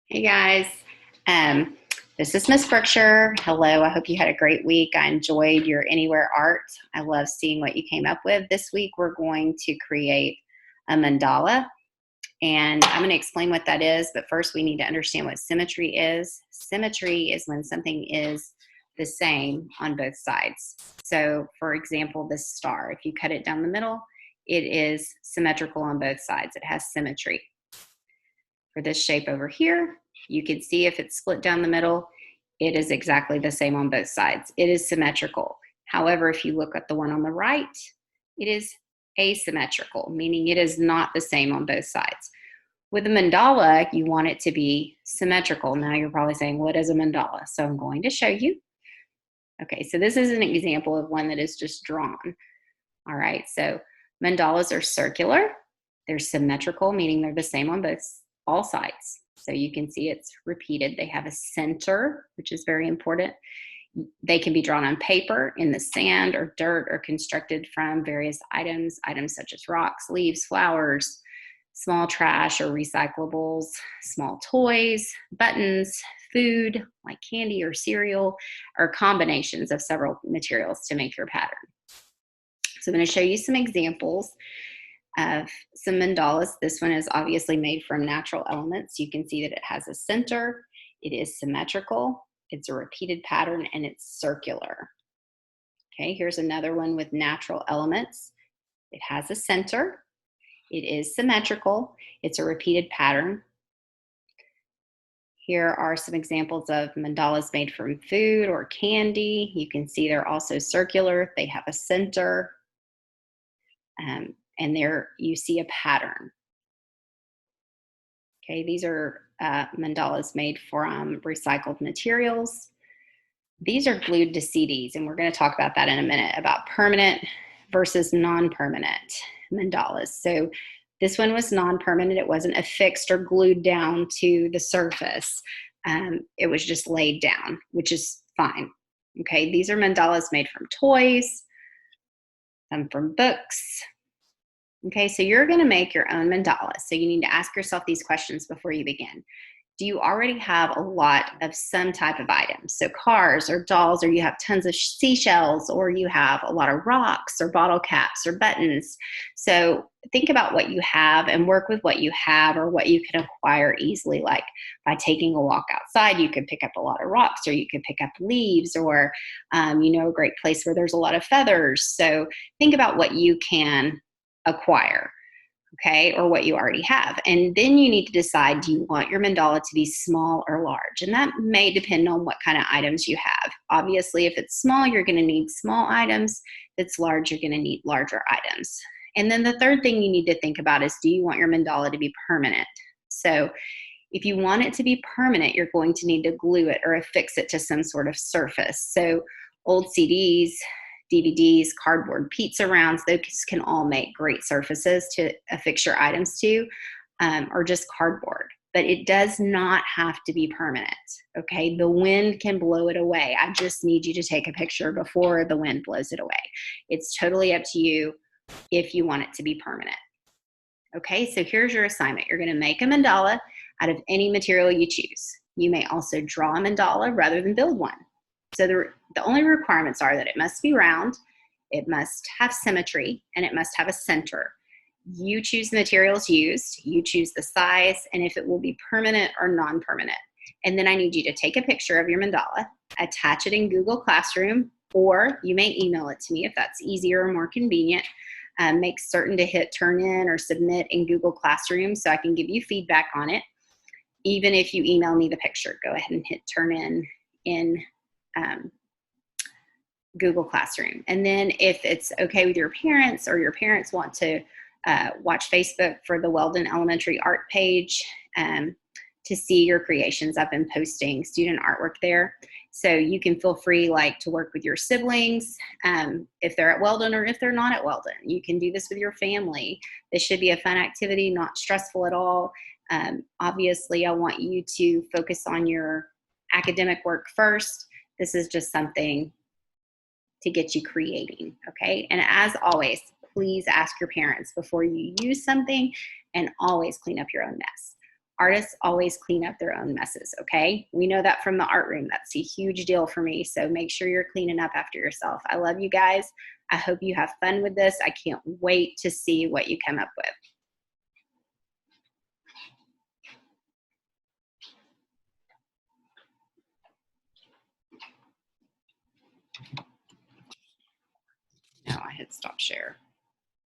Hey guys, um, this is Miss Brookshire. Hello, I hope you had a great week. I enjoyed your Anywhere art. I love seeing what you came up with. This week we're going to create a mandala, and I'm going to explain what that is, but first we need to understand what symmetry is. Symmetry is when something is the same on both sides. So for example, this star, if you cut it down the middle, it is symmetrical on both sides. It has symmetry. For this shape over here, you can see if it's split down the middle, it is exactly the same on both sides. It is symmetrical. However, if you look at the one on the right, it is asymmetrical, meaning it is not the same on both sides. With a mandala, you want it to be symmetrical. Now you're probably saying, what is a mandala? So I'm going to show you. Okay, so this is an example of one that is just drawn. All right, so mandalas are circular. They're symmetrical, meaning they're the same on all sides. So you can see it's repeated. They have a center, which is very important. They can be drawn on paper, in the sand or dirt, or constructed from various items such as rocks, leaves, flowers, small trash or recyclables, small toys, buttons, food like candy or cereal, or combinations of several materials to make your pattern. So I'm going to show you some examples of some mandalas. This one is obviously made from natural elements. You can see that it has a center, it is symmetrical, it's a repeated pattern, and it's circular. Okay, here's another one with natural elements. It has a center, it is symmetrical, it's a repeated pattern. Here are some examples of mandalas made from food or candy. You can see they're also circular, they have a center, and there you see a pattern. Okay, these are mandalas made from recycled materials. These are glued to CDs, and we're going to talk about that in a minute, about permanent versus non-permanent mandalas. So this one was non-permanent. It wasn't affixed or glued down to the surface. It was just laid down, which is fine. Okay, these are mandalas made from toys, some from books. Okay, so you're going to make your own mandala. So you need to ask yourself these questions before you begin. Do you already have a lot of some type of items? So cars or dolls, or you have tons of seashells, or you have a lot of rocks or bottle caps or buttons. So think about what you have and work with what you have or what you can acquire easily. Like by taking a walk outside, you could pick up a lot of rocks, or you could pick up leaves, or a great place where there's a lot of feathers. So think about what you can acquire, okay, or what you already have. And then you need to decide, do you want your mandala to be small or large? And that may depend on what kind of items you have. Obviously, if it's small, you're going to need small items. If it's large, you're going to need larger items. And then the third thing you need to think about is, do you want your mandala to be permanent? So if you want it to be permanent, you're going to need to glue it or affix it to some sort of surface. So old CDs, DVDs, cardboard pizza rounds, those can all make great surfaces to affix your items to, or just cardboard. But it does not have to be permanent, okay? The wind can blow it away. I just need you to take a picture before the wind blows it away. It's totally up to you if you want it to be permanent. Okay, so here's your assignment. You're gonna make a mandala out of any material you choose. You may also draw a mandala rather than build one. So the only requirements are that it must be round, it must have symmetry, and it must have a center. You choose the materials used, you choose the size, and if it will be permanent or non-permanent. And then I need you to take a picture of your mandala, attach it in Google Classroom, or you may email it to me if that's easier or more convenient. Make certain to hit turn in or submit in Google Classroom so I can give you feedback on it. Even if you email me the picture, go ahead and hit turn in Google Classroom. And then if it's okay with your parents, or your parents want to watch Facebook for the Weldon Elementary Art page to see your creations, I've been posting student artwork there. So you can feel free to work with your siblings if they're at Weldon or if they're not at Weldon. You can do this with your family. This should be a fun activity, not stressful at all. Obviously, I want you to focus on your academic work first. This is just something to get you creating, okay? And as always, please ask your parents before you use something, and always clean up your own mess. Artists always clean up their own messes, okay? We know that from the art room. That's a huge deal for me. So make sure you're cleaning up after yourself. I love you guys. I hope you have fun with this. I can't wait to see what you come up with. Now I hit stop share.